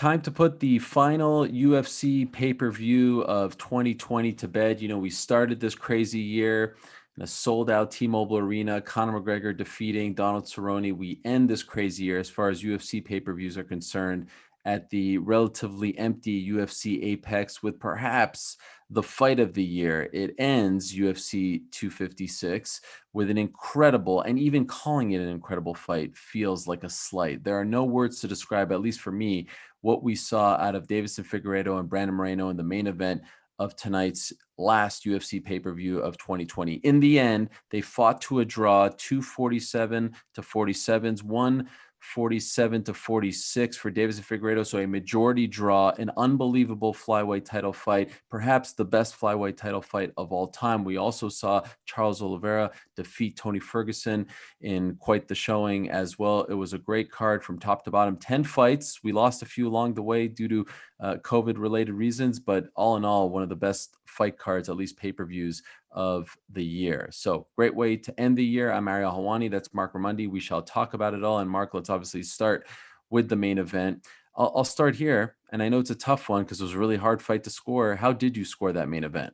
Time to put the final UFC pay-per-view of 2020 to bed. We started this crazy year in a sold-out T-Mobile Arena, Conor McGregor defeating Donald Cerrone. We end this crazy year as far as UFC pay-per-views are concerned at the relatively empty UFC Apex with perhaps the fight of the year. It ends UFC 256 with an incredible, and even calling it an incredible fight feels like a slight. There are no words to describe, at least for me, what we saw out of Deiveson Figueiredo and Brandon Moreno in the main event of tonight's last UFC pay-per-view of 2020. In the end, they fought to a draw, 247 to 47s, 147 to 46 for Deiveson Figueiredo. So a majority draw, an unbelievable flyweight title fight, perhaps the best flyweight title fight of all time. We also saw Charles Oliveira defeat Tony Ferguson in quite the showing as well. It was a great card from top to bottom. 10 fights. We lost a few along the way due to COVID-related reasons, but all in all, one of the best fight cards, at least pay-per-views of the year. So great way to end the year. I'm Ariel Helwani. That's Marc Raimondi. We shall talk about it all. And Marc, let's obviously start with the main event. I'll start here. And I know it's a tough one because it was a really hard fight to score. How did you score that main event?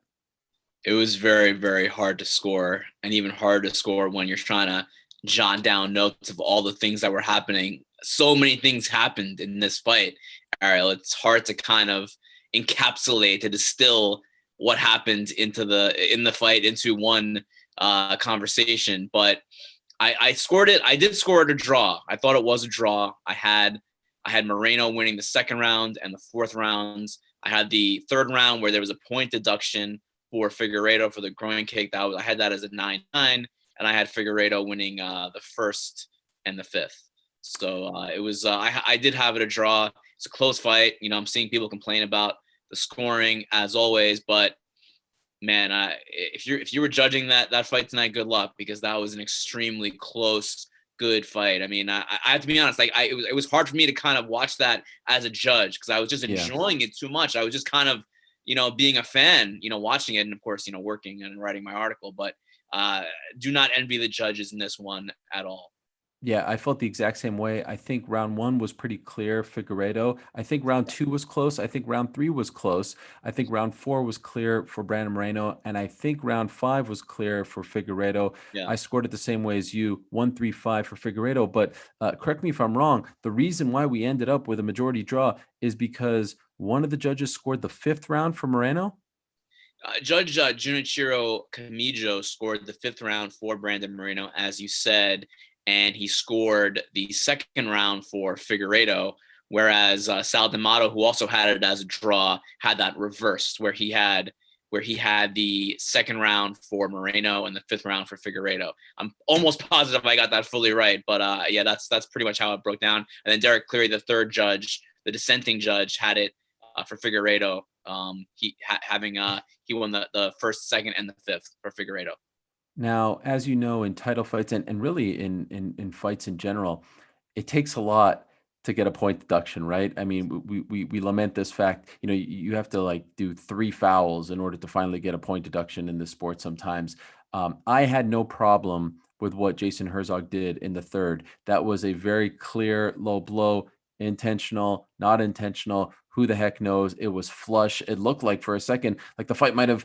It was very, very hard to score, and even harder to score when you're trying to jot down notes of all the things that were happening. So many things happened in this fight, Ariel. It's hard to kind of encapsulate, to distill what happened in the fight into one conversation. But I scored it. I did score it a draw. I thought it was a draw. I had Moreno winning the second round and the fourth rounds. I had the third round where there was a point deduction for Figueiredo for the groin kick. I had that as a 9-9, and I had Figueiredo winning the first and the fifth. So it was I did have it a draw. It's a close fight. I'm seeing people complain about the scoring as always, but man, if you were judging that fight tonight, good luck, because that was an extremely close, good fight. I mean, I have to be honest. It was hard for me to kind of watch that as a judge because I was just enjoying it too much. I was just kind of being a fan, watching it, and of course, working and writing my article, but do not envy the judges in this one at all. Yeah, I felt the exact same way. I think round one was pretty clear, Figueiredo. I think round two was close. I think round three was close. I think round four was clear for Brandon Moreno. And I think round five was clear for Figueiredo. Yeah. I scored it the same way as you, 1-3-5 for Figueiredo. But correct me if I'm wrong, the reason why we ended up with a majority draw is because one of the judges scored the fifth round for Moreno. Judge Junichiro Kamijo scored the fifth round for Brandon Moreno, as you said, and he scored the second round for Figueiredo, whereas Sal D'Amato, who also had it as a draw, had that reversed, where he had the second round for Moreno and the fifth round for Figueiredo. I'm almost positive I got that fully right, but yeah, that's pretty much how it broke down. And then Derek Cleary, the third judge, the dissenting judge, had it for Figueiredo. He won the first, second, and the fifth for Figueiredo. Now, as you know, in title fights and really in fights in general, it takes a lot to get a point deduction, right? I mean, we lament this fact. You have to do 3 fouls in order to finally get a point deduction in this sport sometimes. I had no problem with what Jason Herzog did in the third. That was a very clear low blow, intentional, not intentional. Who the heck knows? It was flush. It looked like for a second, like the fight might have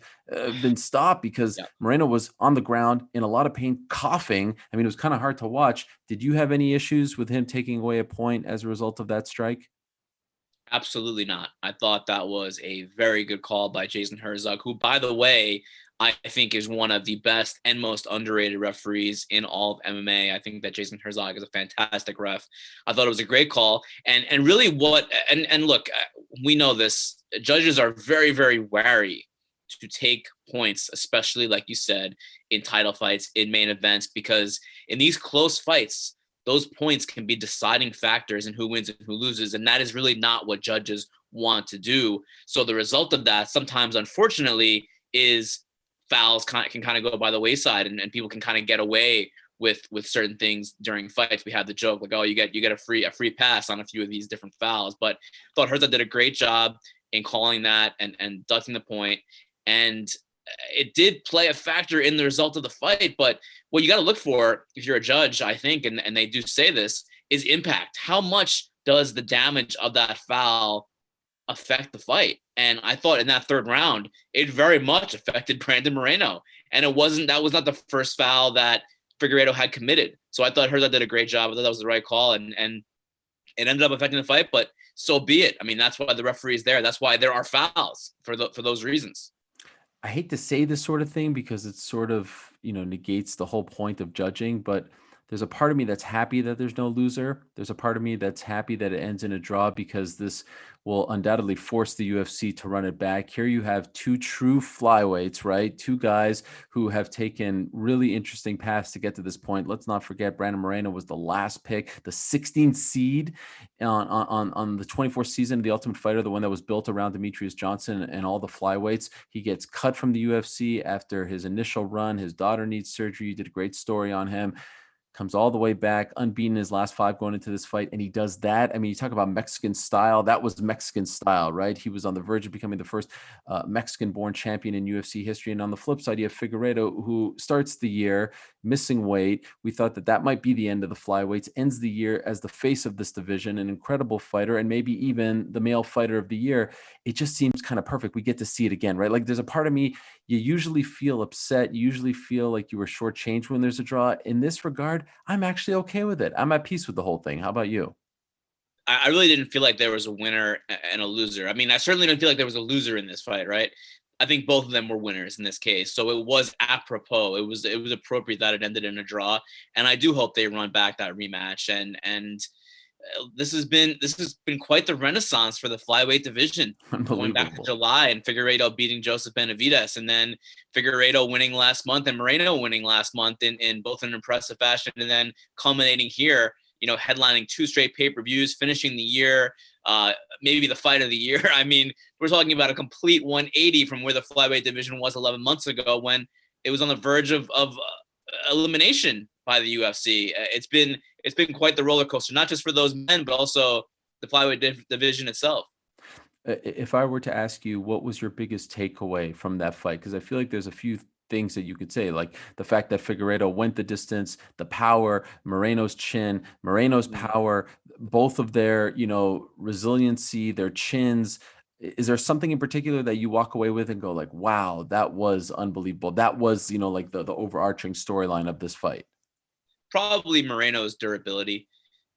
been stopped because Moreno was on the ground in a lot of pain, coughing. I mean, it was kind of hard to watch. Did you have any issues with him taking away a point as a result of that strike? Absolutely not. I thought that was a very good call by Jason Herzog, who, by the way, I think is one of the best and most underrated referees in all of MMA. I think that Jason Herzog is a fantastic ref. I thought it was a great call. And really and look, we know this, judges are very, very wary to take points, especially like you said, in title fights, in main events, because in these close fights, those points can be deciding factors in who wins and who loses. And that is really not what judges want to do. So the result of that sometimes, unfortunately, is fouls can kind of go by the wayside, and people can kind of get away with certain things during fights. We have the joke like, oh, you get a free pass on a few of these different fouls. But I thought Herzog did a great job in calling that and ducking the point. And it did play a factor in the result of the fight. But what you got to look for if you're a judge, I think, and they do say this, is impact. How much does the damage of that foul affect the fight? And I thought in that third round, it very much affected Brandon Moreno. And that was not the first foul that Figueiredo had committed. So I thought Herzog did a great job. I thought that was the right call. And it ended up affecting the fight, but so be it. I mean, that's why the referee is there. That's why there are fouls for those reasons. I hate to say this sort of thing because it sort of, negates the whole point of judging, but there's a part of me that's happy that there's no loser. There's a part of me that's happy that it ends in a draw because this will undoubtedly force the UFC to run it back. Here you have two true flyweights, right? Two guys who have taken really interesting paths to get to this point. Let's not forget Brandon Moreno was the last pick, the 16th seed on the 24th season of The Ultimate Fighter, the one that was built around Demetrius Johnson and all the flyweights. He gets cut from the UFC after his initial run. His daughter needs surgery. You did a great story on him. Comes all the way back, unbeaten in his last 5 going into this fight, and he does that. I mean, you talk about Mexican style. That was Mexican style, right? He was on the verge of becoming the first Mexican-born champion in UFC history. And on the flip side, you have Figueiredo, who starts the year missing weight. We thought that might be the end of the flyweights, ends the year as the face of this division, an incredible fighter, and maybe even the male fighter of the year. It just seems kind of perfect. We get to see it again, right? Like there's a part of me, you usually feel upset. You usually feel like you were shortchanged when there's a draw. In this regard, I'm actually okay with it. I'm at peace with the whole thing. How about you? I really didn't feel like there was a winner and a loser. I mean, I certainly didn't feel like there was a loser in this fight, right? I think both of them were winners in this case. So it was apropos. It was appropriate that it ended in a draw. And I do hope they run back that rematch. And this has been quite the renaissance for the flyweight division. Going back to July and Figueiredo beating Joseph Benavidez, and then Figueiredo winning last month and Moreno winning last month in both an impressive fashion, and then culminating here, headlining 2 straight pay-per-views, finishing the year, maybe the fight of the year. I mean, we're talking about a complete 180 from where the flyweight division was 11 months ago when it was on the verge of elimination by the UFC. It's been quite the roller coaster, not just for those men, but also the flyweight division itself. If I were to ask you, what was your biggest takeaway from that fight? Because I feel like there's a few things that you could say, like the fact that Figueiredo went the distance, the power, Moreno's chin, Moreno's power, both of their, resiliency, their chins. Is there something in particular that you walk away with and go like, wow, that was unbelievable? That was, like the overarching storyline of this fight. Probably Moreno's durability.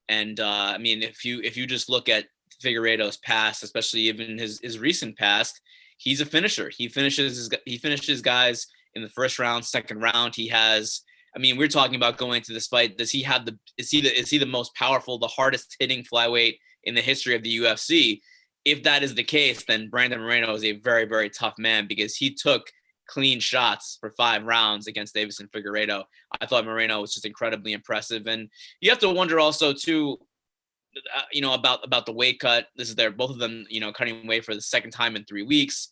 And I mean, if you just look at Figueiredo's past, especially even his recent past, he's a finisher. He finishes guys in the first round, second round. He has, I mean, we're talking about going into this fight. Is he the most powerful, the hardest hitting flyweight in the history of the UFC? If that is the case, then Brandon Moreno is a very, very tough man because he took clean shots for 5 rounds against Deiveson Figueiredo. I thought Moreno was just incredibly impressive. And you have to wonder also too, about the weight cut. This is both of them, cutting weight for the second time in 3 weeks.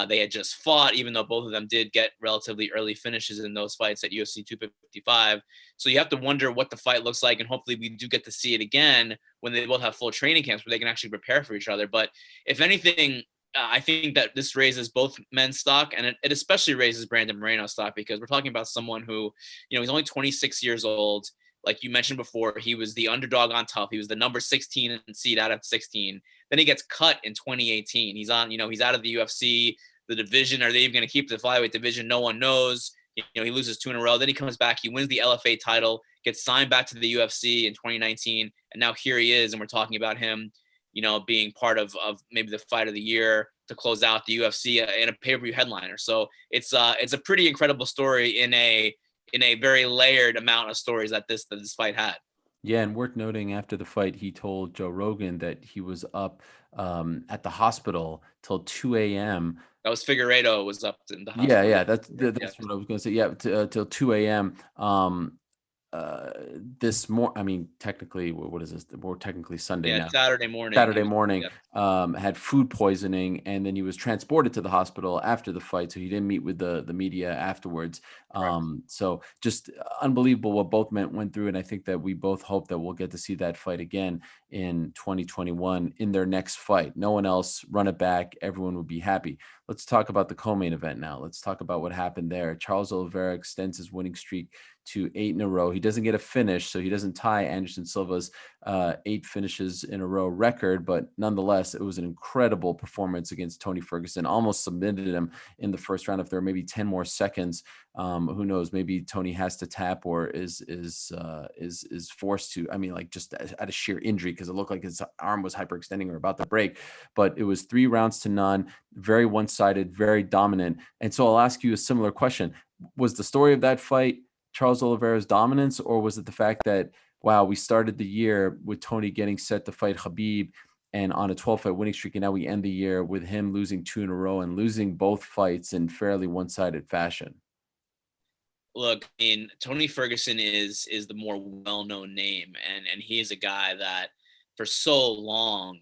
They had just fought, even though both of them did get relatively early finishes in those fights at UFC 255. So you have to wonder what the fight looks like, and hopefully we do get to see it again when they both have full training camps where they can actually prepare for each other. But if anything, I think that this raises both men's stock, and it especially raises Brandon Moreno's stock because we're talking about someone who, he's only 26 years old. Like you mentioned before, he was the underdog on Tough. He was the number 16 seed out of 16. Then he gets cut in 2018. He's out of the UFC. The division, are they even going to keep the flyweight division? No one knows. He loses 2 in a row. Then he comes back. He wins the LFA title, gets signed back to the UFC in 2019. And now here he is. And we're talking about him, being part of maybe the fight of the year to close out the UFC in a pay-per-view headliner. So it's a pretty incredible story in a very layered amount of stories that this fight had. Yeah, and worth noting, after the fight, he told Joe Rogan that he was up at the hospital till 2 a.m. That was Figueiredo was up in the hospital. Yeah, that's what I was going to say. Yeah, till 2 a.m. Technically, what is this? More technically Sunday now. Saturday morning. Had food poisoning, and then he was transported to the hospital after the fight, so he didn't meet with the media afterwards. So just unbelievable what both men went through, and I think that we both hope that we'll get to see that fight again in 2021 in their next fight. No one else, run it back. Everyone would be happy. Let's talk about the co-main event now. Let's talk about what happened there. Charles Oliveira extends his winning streak to 8 in a row. He doesn't get a finish, so he doesn't tie Anderson Silva's 8 finishes in a row record, but nonetheless, it was an incredible performance against Tony Ferguson. Almost submitted him in the first round. If there were maybe 10 more seconds, who knows? Maybe Tony has to tap or is forced to. I mean, like just out of sheer injury, because it looked like his arm was hyperextending or about to break. But it was 3 rounds to none, very one-sided, very dominant. And so I'll ask you a similar question: was the story of that fight Charles Oliveira's dominance, or was it the fact that, wow, we started the year with Tony getting set to fight Khabib and on a 12-fight winning streak, and now we end the year with him losing 2 in a row and losing both fights in fairly one-sided fashion? Look, I mean, Tony Ferguson is the more well-known name, and he is a guy that for so long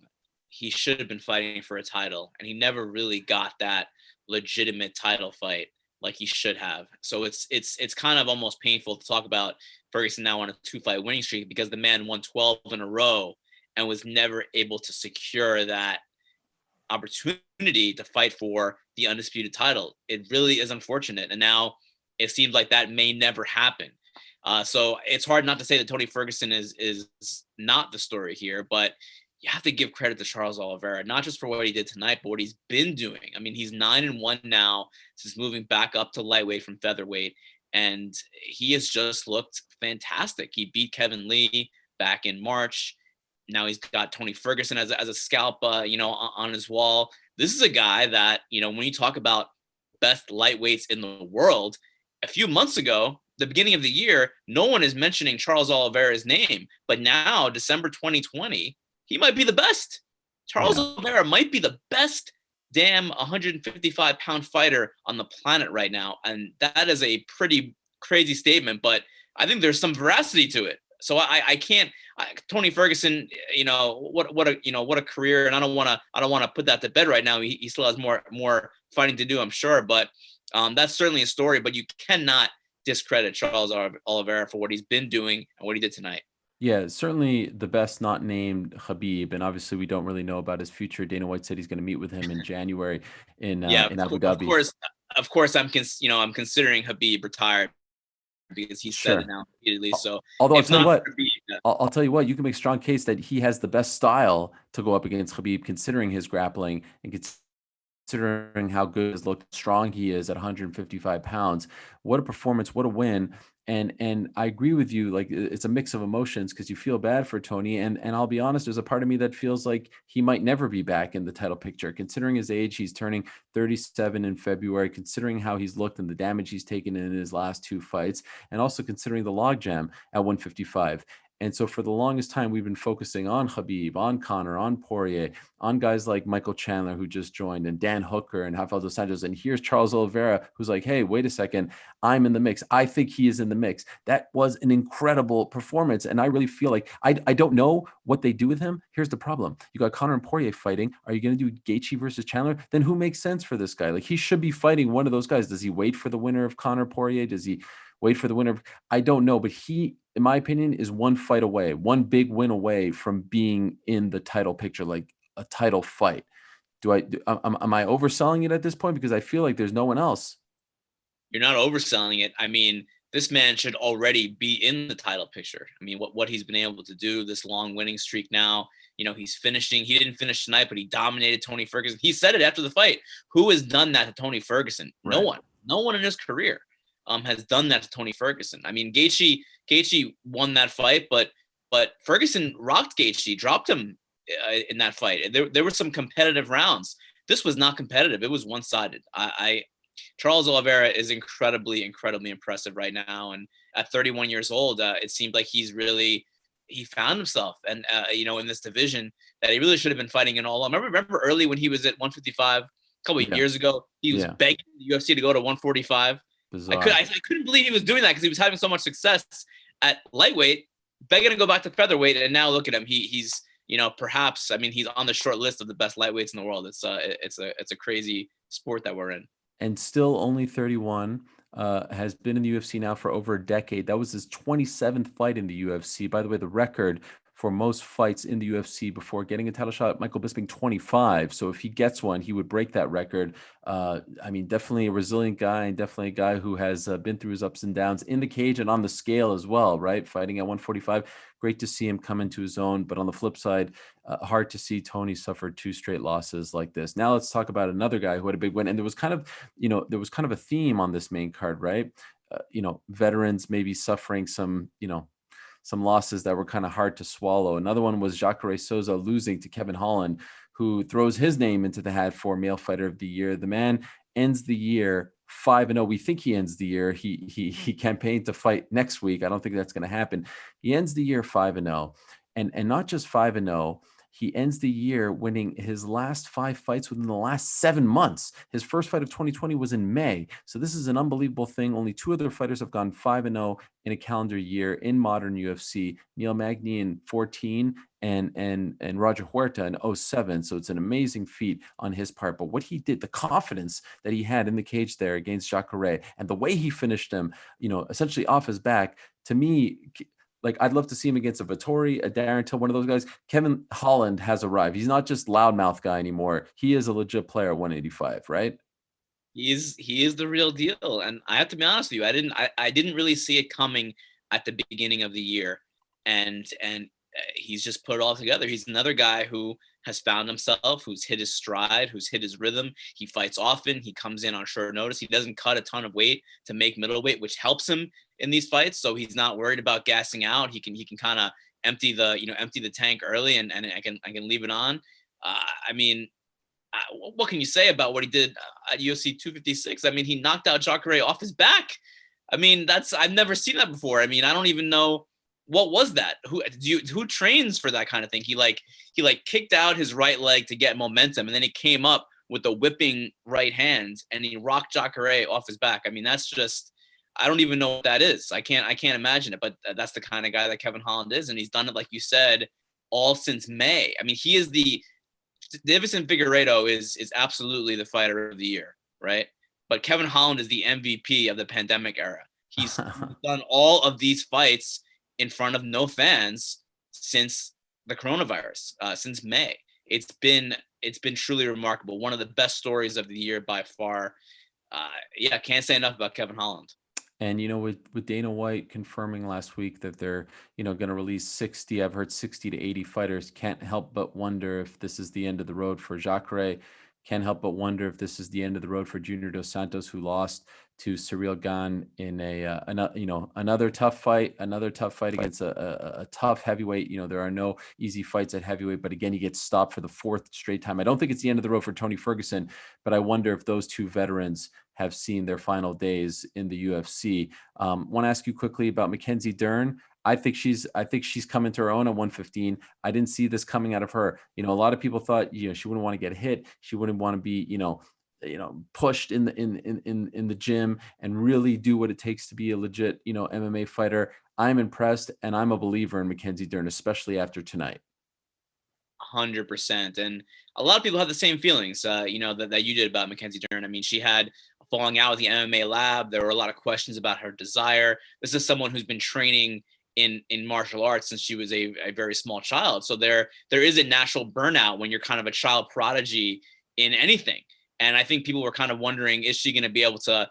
he should have been fighting for a title, and he never really got that legitimate title fight like he should have. So it's kind of almost painful to talk about Ferguson now on a 2-fight winning streak, because the man won 12 in a row and was never able to secure that opportunity to fight for the undisputed title. It really is unfortunate, and now it seems like that may never happen. So it's hard not to say that Tony Ferguson is not the story here, but you have to give credit to Charles Oliveira, not just for what he did tonight, but what he's been doing. I mean, he's 9-1 now since moving back up to lightweight from featherweight, and he has just looked fantastic. He beat Kevin Lee back in March. Now he's got Tony Ferguson as a scalp, on his wall. This is a guy that, when you talk about best lightweights in the world, a few months ago, the beginning of the year, no one is mentioning Charles Oliveira's name. But now, December 2020, he might be the best. Charles Oliveira might be the best damn 155-pound fighter on the planet right now. And that is a pretty crazy statement, but I think there's some veracity to it. So I can't. Tony Ferguson, what a career, and I don't want to put that to bed right now. He still has more fighting to do, I'm sure, but that's certainly a story. But you cannot discredit Charles Oliveira for what he's been doing and what he did tonight. Yeah, certainly the best not named Khabib, and obviously we don't really know about his future. Dana White said he's going to meet with him in January in Abu Dhabi. Of course, I'm considering Khabib retired because he said it now repeatedly. So, although I'll tell you what, I'll tell you what, you can make a strong case that he has the best style to go up against Khabib, considering his grappling and considering how good his look, strong he is at 155 pounds. What a performance! What a win! And I agree with you. Like, it's a mix of emotions because you feel bad for Tony, and I'll be honest, there's a part of me that feels like he might never be back in the title picture. Considering his age, he's turning 37 in February. Considering how he's looked and the damage he's taken in his last 2 fights, and also considering the logjam at 155. And so for the longest time, we've been focusing on Khabib, on Conor, on Poirier, on guys like Michael Chandler, who just joined, and Dan Hooker and Rafael dos Anjos. And here's Charles Oliveira, who's like, hey, wait a second, I'm in the mix. I think he is in the mix. That was an incredible performance. And I really feel like I don't know what they do with him. Here's the problem. You got Conor and Poirier fighting. Are you going to do Gaethje versus Chandler? Then who makes sense for this guy? Like, he should be fighting one of those guys. Does he wait for the winner of Conor Poirier? Does he wait for the winner of, I don't know, but he, in my opinion, is one fight away, one big win away from being in the title picture, like a title fight. Am I overselling it at this point? Because I feel like there's no one else. You're not overselling it. I mean, this man should already be in the title picture. I mean, what he's been able to do, this long winning streak now, he's finishing. He didn't finish tonight, but he dominated Tony Ferguson. He said it after the fight. Who has done that to Tony Ferguson? Right. No one in his career has done that to Tony Ferguson. I mean, Gaethje won that fight, but Ferguson rocked Gaethje, dropped him in that fight. There were some competitive rounds. This was not competitive. It was one-sided. Charles Oliveira is incredibly impressive right now. And at 31 years old, it seemed like he found himself and, in this division that he really should have been fighting in all. Remember early when he was at 155 a couple of years ago, he was begging the UFC to go to 145. I couldn't believe he was doing that because he was having so much success at lightweight, begging to go back to featherweight. And now look at him. He's perhaps, I mean, he's on the short list of the best lightweights in the world. It's a crazy sport that we're in. And still only 31, has been in the UFC now for over a decade. That was his 27th fight in the UFC. By the way, the record for most fights in the UFC before getting a title shot. Michael Bisping 25. So if he gets one, he would break that record. I mean, definitely a resilient guy, and definitely a guy who has been through his ups and downs in the cage and on the scale as well, right? Fighting at 145. Great to see him come into his own. But on the flip side, hard to see Tony suffer 2 straight losses like this. Now let's talk about another guy who had a big win. And there was kind of, a theme on this main card, right? Veterans maybe suffering some losses that were kind of hard to swallow. Another one was Jacare Souza losing to Kevin Holland, who throws his name into the hat for male fighter of the year. The man ends the year 5-0. We think he ends the year. He campaigned to fight next week. I don't think that's going to happen. He ends the year 5-0, and not just 5-0. He ends the year winning his last 5 fights within the last 7 months. His first fight of 2020 was in May. So this is an unbelievable thing. Only 2 other fighters have gone 5-0 in a calendar year in modern UFC. Neil Magny in 14 and Roger Huerta in 07. So it's an amazing feat on his part. But what he did, the confidence that he had in the cage there against Jacare, and the way he finished him, essentially off his back, to me, like, I'd love to see him against a Vettori, a Darren Till, one of those guys. Kevin Holland has arrived. He's not just loudmouth guy anymore. He is a legit player at 185, right? He is the real deal. And I have to be honest with you, I didn't really see it coming at the beginning of the year. And he's just put it all together. He's another guy who has found himself, who's hit his stride, who's hit his rhythm. He fights often. He comes in on short notice. He doesn't cut a ton of weight to make middleweight, which helps him in these fights. So he's not worried about gassing out. He can kind of empty the tank early, and I can leave it on. I mean, what can you say about what he did at UFC 256? I mean, he knocked out Jacare off his back. I mean, I've never seen that before. I mean, I don't even know what was that. Who trains for that kind of thing? He kicked out his right leg to get momentum, and then he came up with a whipping right hand and he rocked Jacare off his back. I mean, that's just, I don't even know what that is. I can't imagine it, but that's the kind of guy that Kevin Holland is, and he's done it, like you said, all since May. I mean, he is Deiveson Figueiredo is absolutely the fighter of the year, right? But Kevin Holland is the MVP of the pandemic era. He's done all of these fights in front of no fans since the coronavirus, since May. It's been truly remarkable. One of the best stories of the year by far. Can't say enough about Kevin Holland. And, with Dana White confirming last week that they're, going to release 60, I've heard 60 to 80 fighters, can't help but wonder if this is the end of the road for Jacare. Can't help but wonder if this is the end of the road for Junior Dos Santos, who lost to Ciryl Gane in another tough fight against a tough heavyweight. There are no easy fights at heavyweight, but again, he gets stopped for the 4th straight time. I don't think it's the end of the road for Tony Ferguson, but I wonder if those 2 veterans have seen their final days in the UFC. Want to ask you quickly about Mackenzie Dern. I think she's coming to her own at 115. I didn't see this coming out of her. A lot of people thought, she wouldn't want to get hit. She wouldn't want to be, pushed in the gym and really do what it takes to be a legit, MMA fighter. I'm impressed, and I'm a believer in Mackenzie Dern, especially after tonight. 100%. And a lot of people have the same feelings, that you did about Mackenzie Dern. I mean, she had a falling out with the MMA lab. There were a lot of questions about her desire. This is someone who's been training in martial arts since she was a very small child. So there is a natural burnout when you're kind of a child prodigy in anything. And I think people were kind of wondering, is she going to be able to,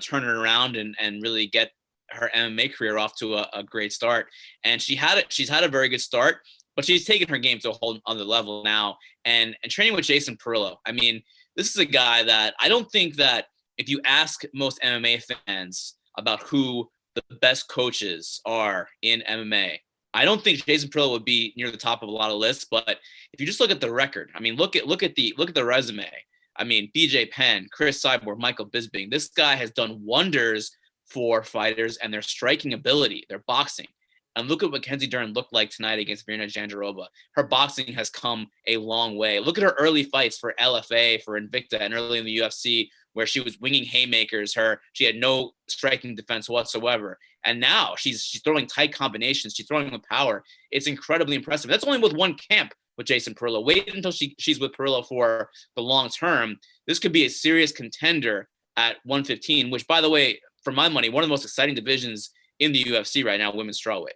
turn it around and really get her MMA career off to a great start? And she's had a very good start, but she's taken her game to a whole other level now. And training with Jason Parillo. I mean, this is a guy that I don't think that if you ask most MMA fans about who the best coaches are in MMA, I don't think Jason Parillo would be near the top of a lot of lists. But if you just look at the record, I mean, look at the resume. I mean, BJ Penn, Chris Cyborg, Michael Bisping. This guy has done wonders for fighters and their striking ability, their boxing. And look at what Mackenzie Dern looked like tonight against Virna Jandiroba. Her boxing has come a long way. Look at her early fights for LFA, for Invicta, and early in the UFC, where she was winging haymakers. She had no striking defense whatsoever. And now she's throwing tight combinations. She's throwing with power. It's incredibly impressive. That's only with one camp with Jason Parillo. Wait until she's with Parillo for the long term. This could be a serious contender at 115, which, by the way, for my money, one of the most exciting divisions in the UFC right now, women's strawweight.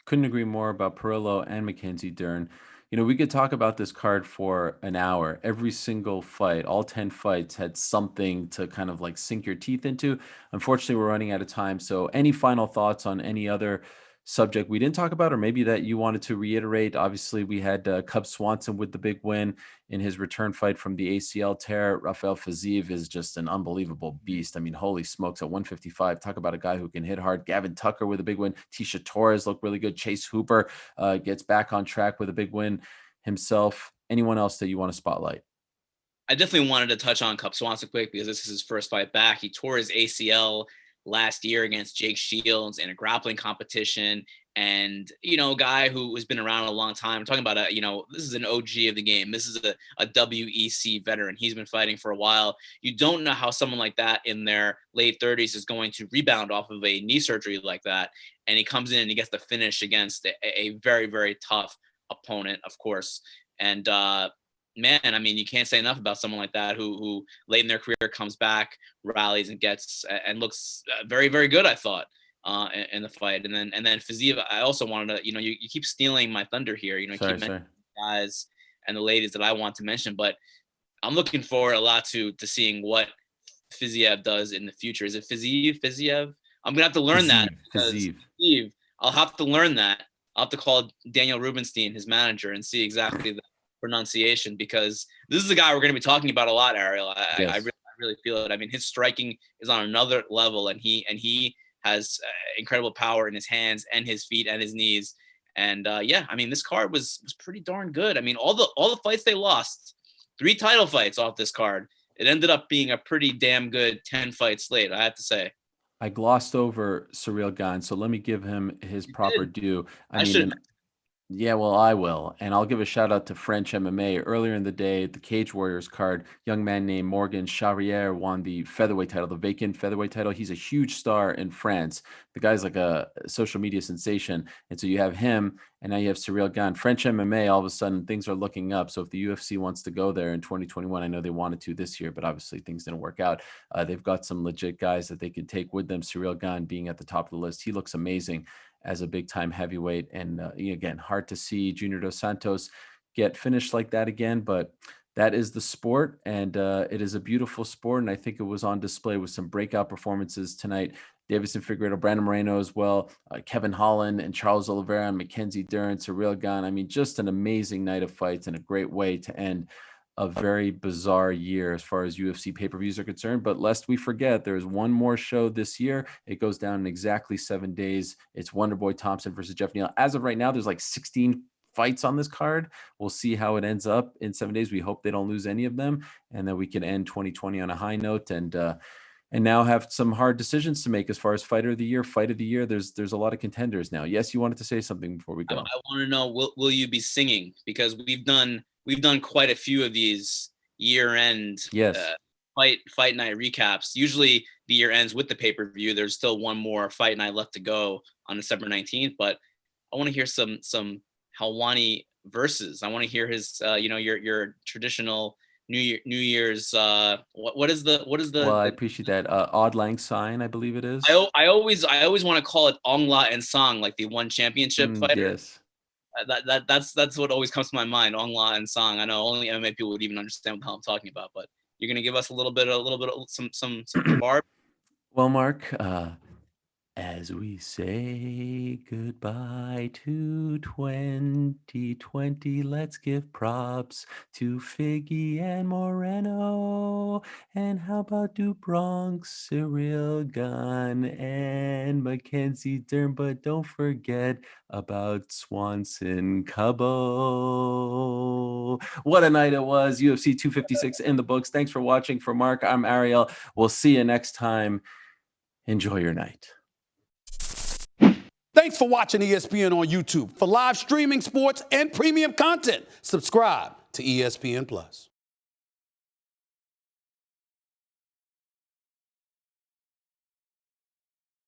Couldn't agree more about Perillo and Mackenzie Dern. We could talk about this card for an hour. Every single fight, all 10 fights had something to kind of like sink your teeth into. Unfortunately, we're running out of time. So any final thoughts on any other subject we didn't talk about, or maybe that you wanted to reiterate? Obviously, we had Cub Swanson with the big win in his return fight from the ACL tear. Rafael Fiziev is just an unbelievable beast. I mean, holy smokes, at 155, talk about a guy who can hit hard. Gavin Tucker with a big win. Tisha Torres looked really good. Chase Hooper gets back on track with a big win himself. Anyone else that you want to spotlight? I definitely wanted to touch on Cub Swanson quick because this is his first fight back. He tore his ACL last year against Jake Shields in a grappling competition. And, a guy who has been around a long time. I'm talking about this is an OG of the game. This is a WEC veteran. He's been fighting for a while. You don't know how someone like that in their late 30s is going to rebound off of a knee surgery like that. And he comes in and he gets the finish against a very, very tough opponent, of course. And, man, I mean, you can't say enough about someone like that who late in their career comes back, rallies, and gets and looks very, very good, I thought, in the fight. And then Fiziev, I also wanted to, you keep stealing my thunder here. Keep mentioning guys and the ladies that I want to mention, but I'm looking forward a lot to seeing what Fiziev does in the future. Is it Fiziev? I'm gonna have to learn that. Fiziev. I'll have to learn that. I'll have to call Daniel Rubenstein, his manager, and see exactly the pronunciation, because this is a guy we're going to be talking about a lot, Ariel. I really feel it. I mean, his striking is on another level, and he has incredible power in his hands and his feet and his knees. And I mean, this card was pretty darn good. I mean, all the fights they lost, 3 title fights off this card. It ended up being a pretty damn good 10-fight slate, I have to say. I glossed over Ciryl Gane, so let me give him his proper due. I mean, yeah, well, I will. And I'll give a shout out to French MMA. Earlier in the day, the Cage Warriors card, young man named Morgan Charrière won the featherweight title, the vacant featherweight title. He's a huge star in France. The guy's like a social media sensation. And so you have him, and now you have Ciryl Gane. French MMA, all of a sudden, things are looking up. So if the UFC wants to go there in 2021, I know they wanted to this year, but obviously things didn't work out. They've got some legit guys that they can take with them. Ciryl Gane being at the top of the list. He looks amazing as a big-time heavyweight. And again, hard to see Junior Dos Santos get finished like that again, but that is the sport, and it is a beautiful sport, and I think it was on display with some breakout performances tonight. Deiveson, Figueiredo, Brandon Moreno as well, Kevin Holland and Charles Oliveira, and Mackenzie Dern, Ciryl Gane. I mean, just an amazing night of fights and a great way to end a very bizarre year as far as UFC pay-per-views are concerned. But lest we forget, there's one more show this year. It goes down in exactly 7 days. It's Wonderboy Thompson versus Jeff Neal. As of right now, there's like 16 fights on this card. We'll see how it ends up in 7 days. We hope they don't lose any of them, and that we can end 2020 on a high note and now have some hard decisions to make as far as fight of the year. There's a lot of contenders now. Yes, you wanted to say something before we go. I want to know, will you be singing? Because we've done quite a few of these year-end fight night recaps. Usually the year ends with the pay-per-view. There's still one more fight night left to go on December 19th, but I want to hear some Helwani versus. I want to hear his your traditional New Year's what is the well, I appreciate that. Odd Lang Syne, I believe it is. I always want to call it Ong La and Song, like the one championship fighter. Yes. That's what always comes to my mind. Ong La and Song. I know only MMA people would even understand what the hell I'm talking about, but you're gonna give us a little bit of some barb. Well, Marc, as we say goodbye to 2020, let's give props to Figgy and Moreno. And how about do Bronx, Ciryl Gane, and Mackenzie Dern? But don't forget about Swanson Cubbo. What a night it was. UFC 256 in the books. Thanks for watching. For Marc, I'm Ariel. We'll see you next time. Enjoy your night. Thanks for watching ESPN on YouTube. For live streaming, sports, and premium content, subscribe to ESPN+.